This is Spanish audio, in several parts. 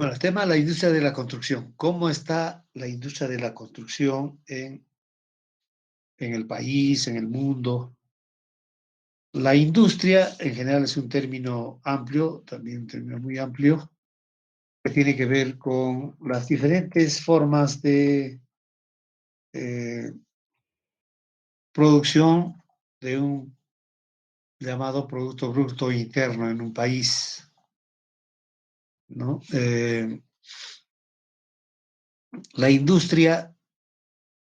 Bueno, el tema de la industria de la construcción. ¿Cómo está la industria de la construcción en el país, en el mundo? La industria en general es un término amplio, también un término muy amplio, que tiene que ver con las diferentes formas de eh, producción de un llamado Producto Bruto Interno en un país, ¿no? La industria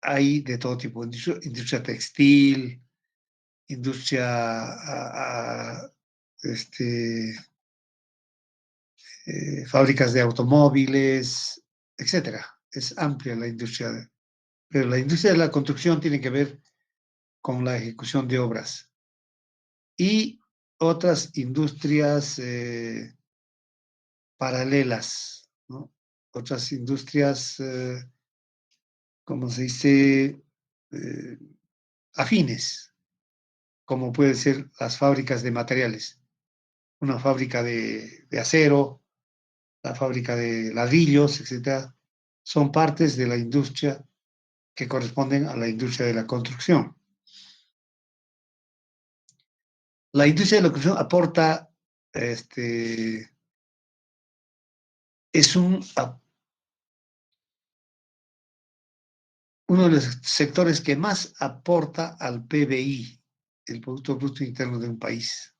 hay de todo tipo, industria textil, industria, este, fábricas de automóviles, etcétera. Es amplia la industria, pero la industria de la construcción tiene que ver con la ejecución de obras y otras industrias paralelas, ¿no? Otras industrias, como se dice, eh, afines, como pueden ser las fábricas de materiales, una fábrica de acero, la fábrica de ladrillos, etcétera, son partes de la industria que corresponden a la industria de la construcción. La industria de la construcción aporta, este, es uno de los sectores que más aporta al PBI, el Producto Bruto Interno de un país.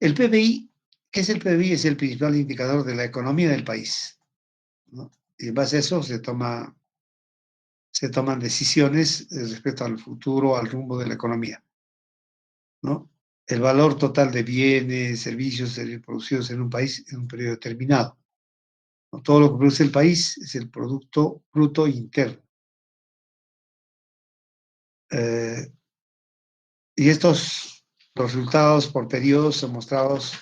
El PBI, ¿qué es el PBI? Es el principal indicador de la economía del país, ¿no? Y en base a eso se toman decisiones respecto al futuro, al rumbo de la economía, ¿no? El valor total de bienes, servicios producidos en un país en un periodo determinado, ¿no? Todo lo que produce el país es el Producto Bruto Interno. Eh, y estos resultados por periodos son mostrados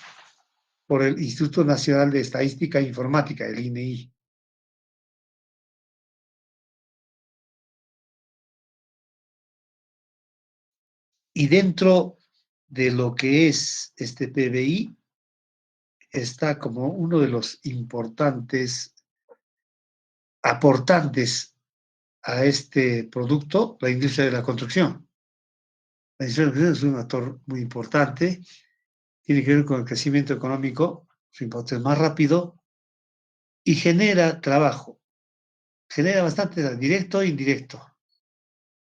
por el Instituto Nacional de Estadística e Informática, el INEI. Y dentro de lo que es este PBI está como uno de los importantes aportantes a este producto, la industria de la construcción. La industria de la construcción es un actor muy importante, tiene que ver con el crecimiento económico, su impacto es más rápido y genera trabajo, genera bastante directo e indirecto.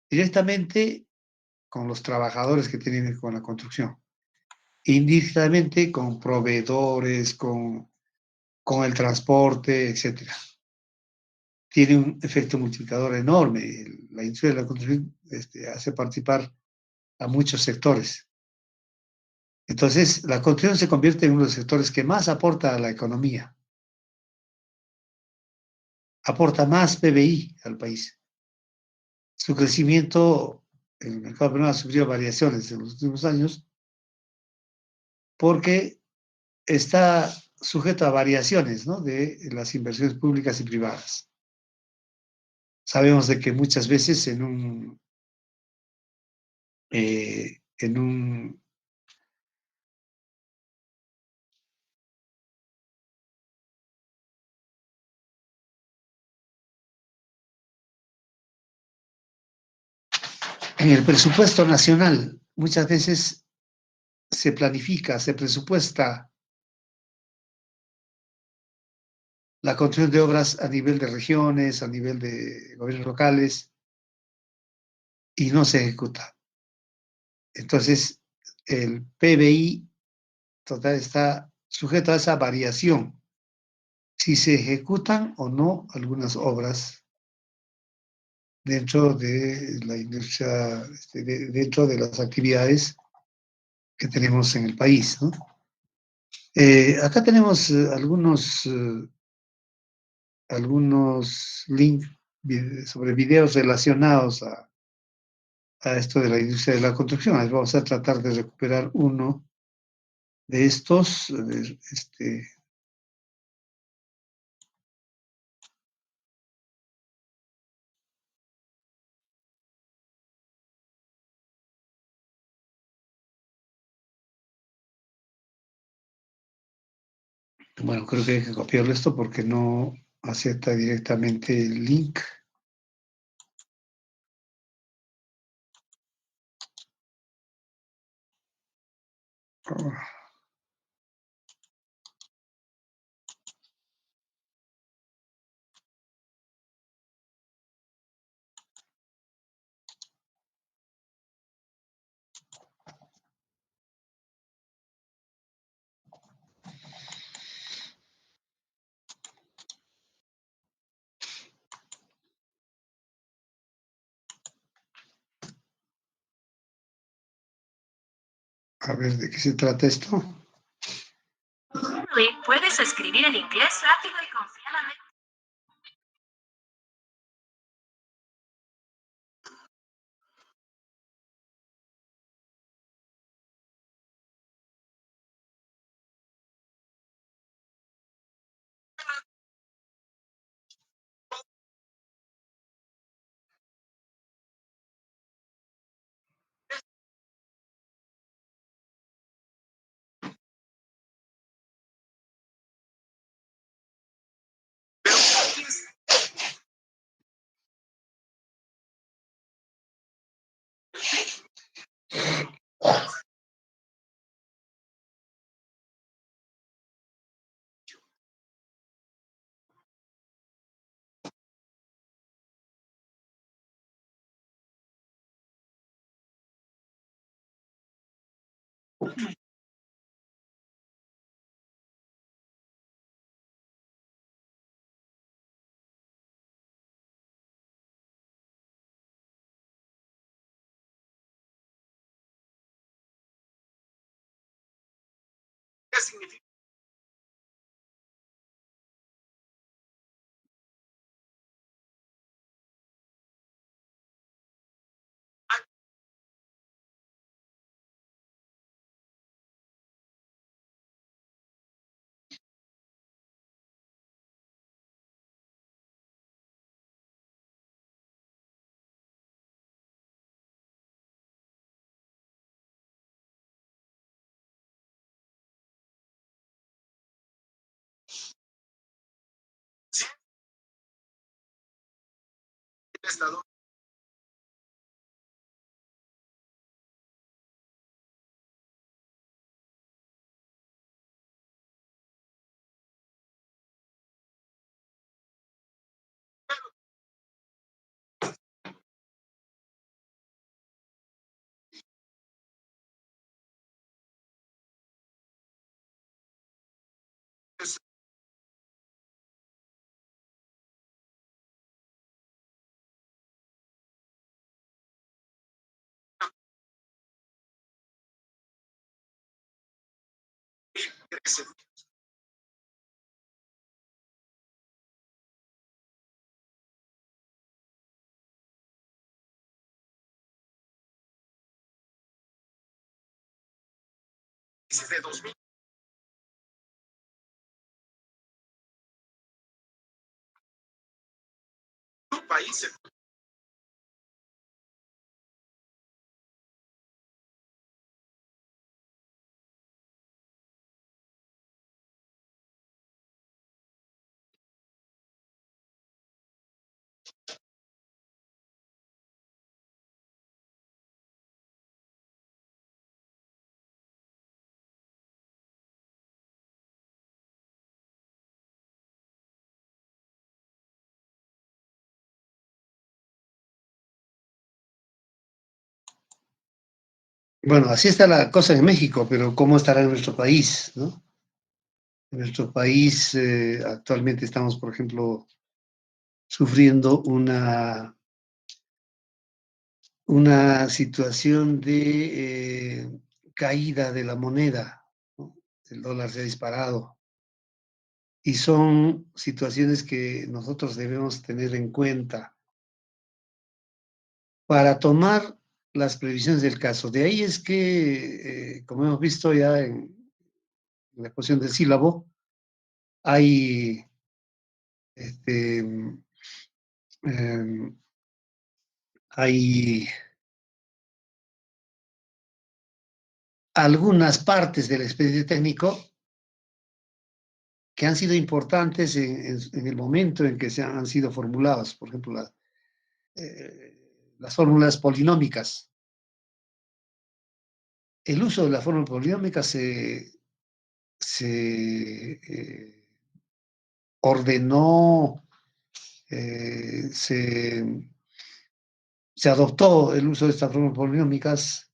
Directamente con los trabajadores que tienen con la construcción, indirectamente con proveedores, con el transporte, etcétera. Tiene un efecto multiplicador enorme. La industria de la construcción hace participar a muchos sectores. Entonces, la construcción se convierte en uno de los sectores que más aporta a la economía, aporta más PBI al país. Su crecimiento en el mercado peruano ha sufrido variaciones en los últimos años porque está sujeto a variaciones, ¿no?, de las inversiones públicas y privadas. Sabemos de que muchas veces en un en el presupuesto nacional, muchas veces se planifica, se presupuesta la construcción de obras a nivel de regiones, a nivel de gobiernos locales, y no se ejecuta. Entonces, el PBI total está sujeto a esa variación, si se ejecutan o no algunas obras dentro de la industria, dentro de las actividades que tenemos en el país, ¿no? Acá tenemos algunos links sobre videos relacionados a esto de la industria de la construcción. Vamos a tratar de recuperar uno de estos. A ver, Bueno, creo que hay que copiarlo esto porque no acepta directamente el link. A ver de qué se trata esto. Puedes escribir en inglés rápido y confiadamente. ¿Qué significa? Sí, el estado. Es crece. Desde 2000 países. Bueno, así está la cosa en México, pero ¿cómo estará en nuestro país, no? En nuestro país actualmente estamos, por ejemplo, sufriendo una situación de caída de la moneda, ¿no? El dólar se ha disparado y son situaciones que nosotros debemos tener en cuenta para tomar las previsiones del caso. De ahí es que, como hemos visto ya en la exposición del sílabo, hay este, eh, hay algunas partes del expediente técnico que han sido importantes en el momento en que han sido formulados. Por ejemplo, las fórmulas polinómicas. El uso de la fórmula polinómica se ordenó, se adoptó el uso de estas fórmulas polinómicas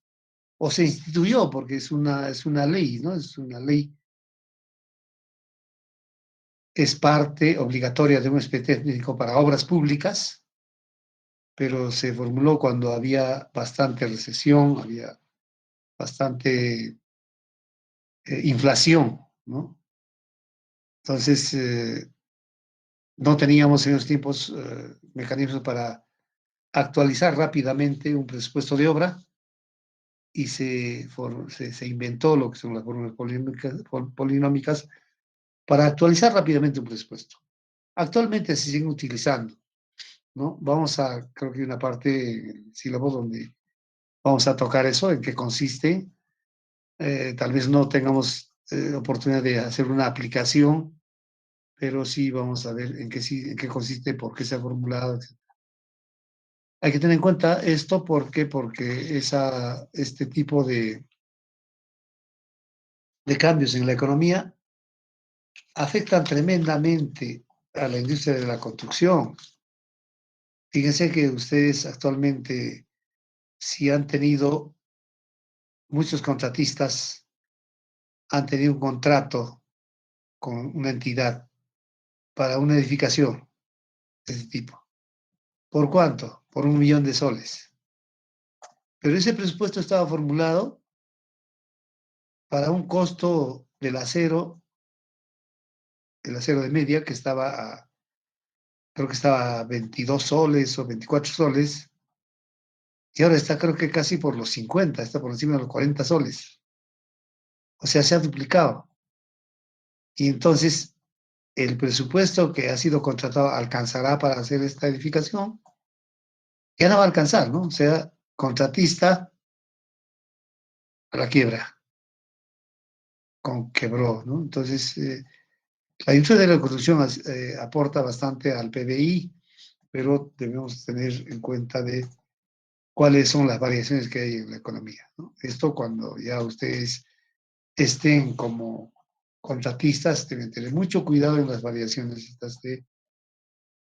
o se instituyó porque es una ley, ¿no? Es una ley, es parte obligatoria de un expediente técnico para obras públicas, pero se formuló cuando había bastante recesión, había bastante inflación, ¿no? Entonces, no teníamos en esos tiempos mecanismos para actualizar rápidamente un presupuesto de obra y se inventó lo que son las fórmulas polinómicas para actualizar rápidamente un presupuesto. Actualmente se siguen utilizando, ¿no? Creo que hay una parte en el sílabo donde vamos a tocar eso, en qué consiste. Tal vez no tengamos oportunidad de hacer una aplicación, pero sí vamos a ver en qué consiste, por qué se ha formulado, etc. Hay que tener en cuenta esto porque este tipo de cambios en la economía afectan tremendamente a la industria de la construcción. Fíjense que ustedes actualmente, si han tenido, muchos contratistas han tenido un contrato con una entidad para una edificación de ese tipo. ¿Por cuánto? Por 1 millón de soles. Pero ese presupuesto estaba formulado para un costo el acero de media, creo que estaba a 22 soles o 24 soles, y ahora está creo que casi por los 50, está por encima de los 40 soles. O sea, se ha duplicado. Y entonces el presupuesto que ha sido contratado alcanzará para hacer esta edificación, ya no va a alcanzar, ¿no? O sea, contratista a la quiebra, quebró, ¿no? Entonces, la industria de la construcción aporta bastante al PBI, pero debemos tener en cuenta de cuáles son las variaciones que hay en la economía, ¿no? Esto cuando ya ustedes estén como contratistas, deben tener mucho cuidado en las variaciones estas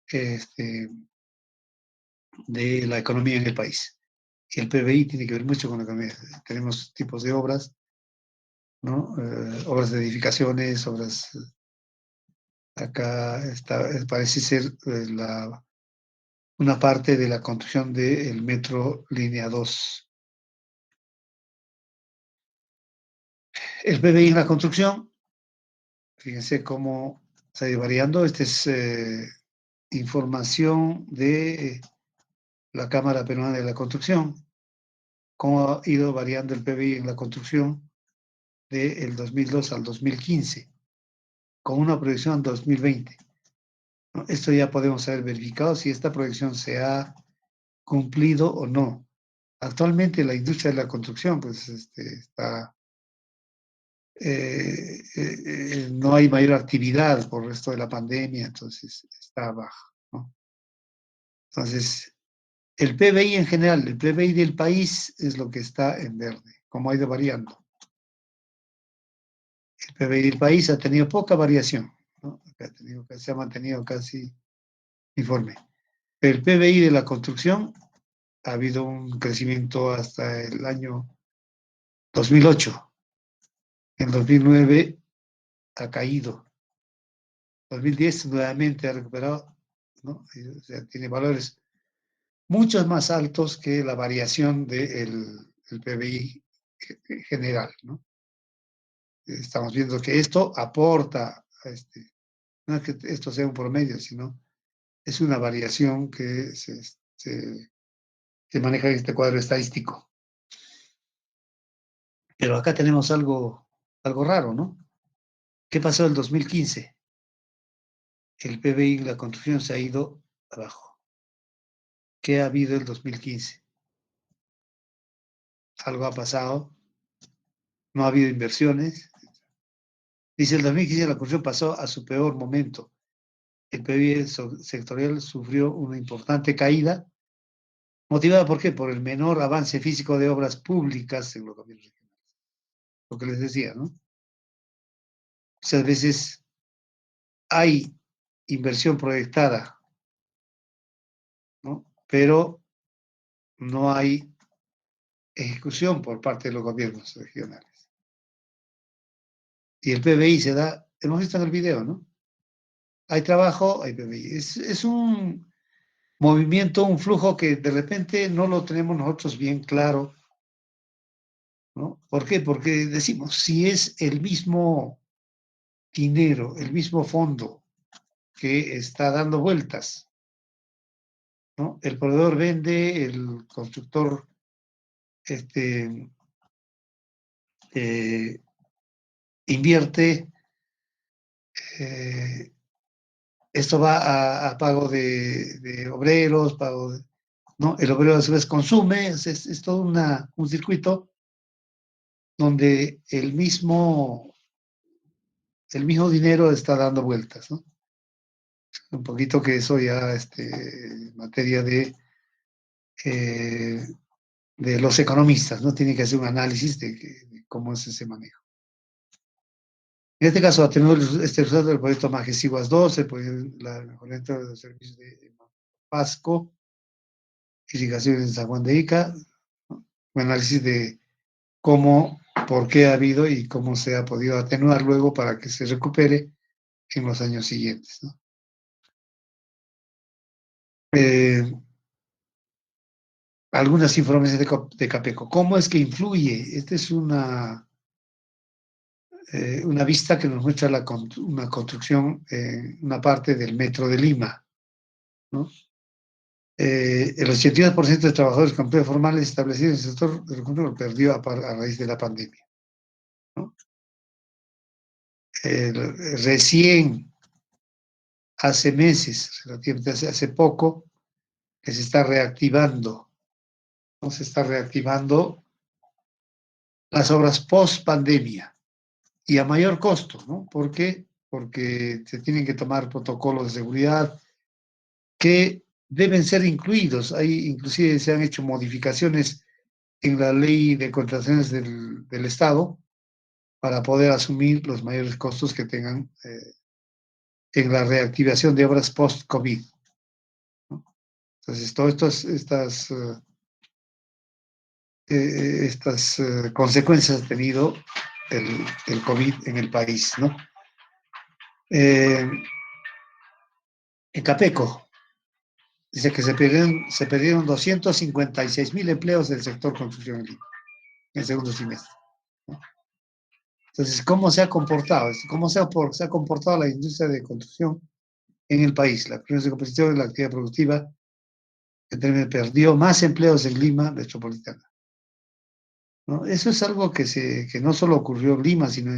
este, de la economía en el país. Y el PBI tiene que ver mucho con la economía. Tenemos tipos de obras, ¿no? Obras de edificaciones, acá parece ser una parte de la construcción del metro línea 2. El PBI en la construcción, fíjense cómo se ha ido variando. Esta es información de la Cámara Peruana de la Construcción, cómo ha ido variando el PBI en la construcción del 2002 al 2015, con una proyección 2020. ¿No? Esto ya podemos haber verificado si esta proyección se ha cumplido o no. Actualmente la industria de la construcción pues está, no hay mayor actividad por esto de la pandemia, entonces está baja, ¿no? Entonces, el PBI en general, el PBI del país es lo que está en verde, como ha ido variando. El PBI del país ha tenido poca variación, ¿no? Se ha mantenido casi uniforme. El PBI de la construcción ha habido un crecimiento hasta el año 2008. En 2009 ha caído. 2010 nuevamente ha recuperado, ¿no? O sea, tiene valores mucho más altos que la variación del PBI general, ¿no? Estamos viendo que esto aporta, no es que esto sea un promedio, sino es una variación que se maneja en este cuadro estadístico. Pero acá tenemos algo raro, ¿no? ¿Qué pasó en el 2015? El PBI en la construcción se ha ido abajo. ¿Qué ha habido en el 2015? Algo ha pasado, no ha habido inversiones. Dice, el 2015 la corrupción pasó a su peor momento. El PIB sectorial sufrió una importante caída, motivada ¿por qué? Por el menor avance físico de obras públicas en los gobiernos regionales. Lo que les decía, ¿no? Muchas veces hay inversión proyectada, ¿no? Pero no hay ejecución por parte de los gobiernos regionales. Y el PBI se da, hemos visto en el video, ¿no? Hay trabajo, hay PBI. Es un movimiento, un flujo que de repente no lo tenemos nosotros bien claro, ¿no? ¿Por qué? Porque decimos, si es el mismo dinero, el mismo fondo que está dando vueltas, ¿no? El proveedor vende, el constructor este, invierte, eh, esto va a pago de obreros, pago de, ¿no? El obrero a su vez consume, es todo un circuito donde el mismo dinero está dando vueltas, ¿no? Un poquito que eso ya, materia eh, de los economistas, ¿no? Tiene que hacer un análisis de cómo es ese manejo. En este caso, tenemos este resultado del proyecto Majesiguas 12, la mejoramiento de los servicios de Pasco, irrigación en San Juan de Ica, ¿no? Un análisis de cómo, por qué ha habido y cómo se ha podido atenuar luego para que se recupere en los años siguientes, ¿no? Algunas informaciones de Capeco. ¿Cómo es que influye? Esta es una vista que nos muestra una construcción en una parte del metro de Lima, ¿no? El 82% de trabajadores con empleo formales establecidos en el sector del consumo lo perdió a raíz de la pandemia, ¿no? Recién, hace meses, relativamente hace poco, que se está reactivando, ¿no? Se está reactivando las obras post pandemia y a mayor costo, ¿no? ¿Por qué? Porque se tienen que tomar protocolos de seguridad que deben ser incluidos. Ahí inclusive se han hecho modificaciones en la ley de contrataciones del Estado para poder asumir los mayores costos que tengan en la reactivación de obras post-COVID, ¿no? Entonces, todas estas consecuencias ha tenido el COVID en el país, ¿no? En Capeco, dice que se perdieron 256.000 empleos del sector construcción en Lima, en el segundo semestre, ¿no? Entonces, ¿cómo se ha comportado? ¿Cómo se ha comportado la industria de construcción en el país? La producción de composición y la actividad productiva perdió más empleos en Lima metropolitana, ¿no? Eso es algo que no solo ocurrió en Lima, sino a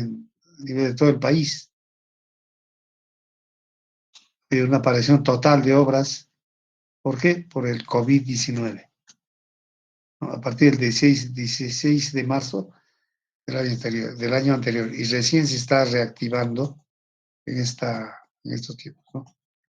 nivel de todo el país. Hay una aparición total de obras. ¿Por qué? Por el COVID-19, ¿no? A partir del 16 de marzo del año anterior, y recién se está reactivando en estos tiempos, ¿no?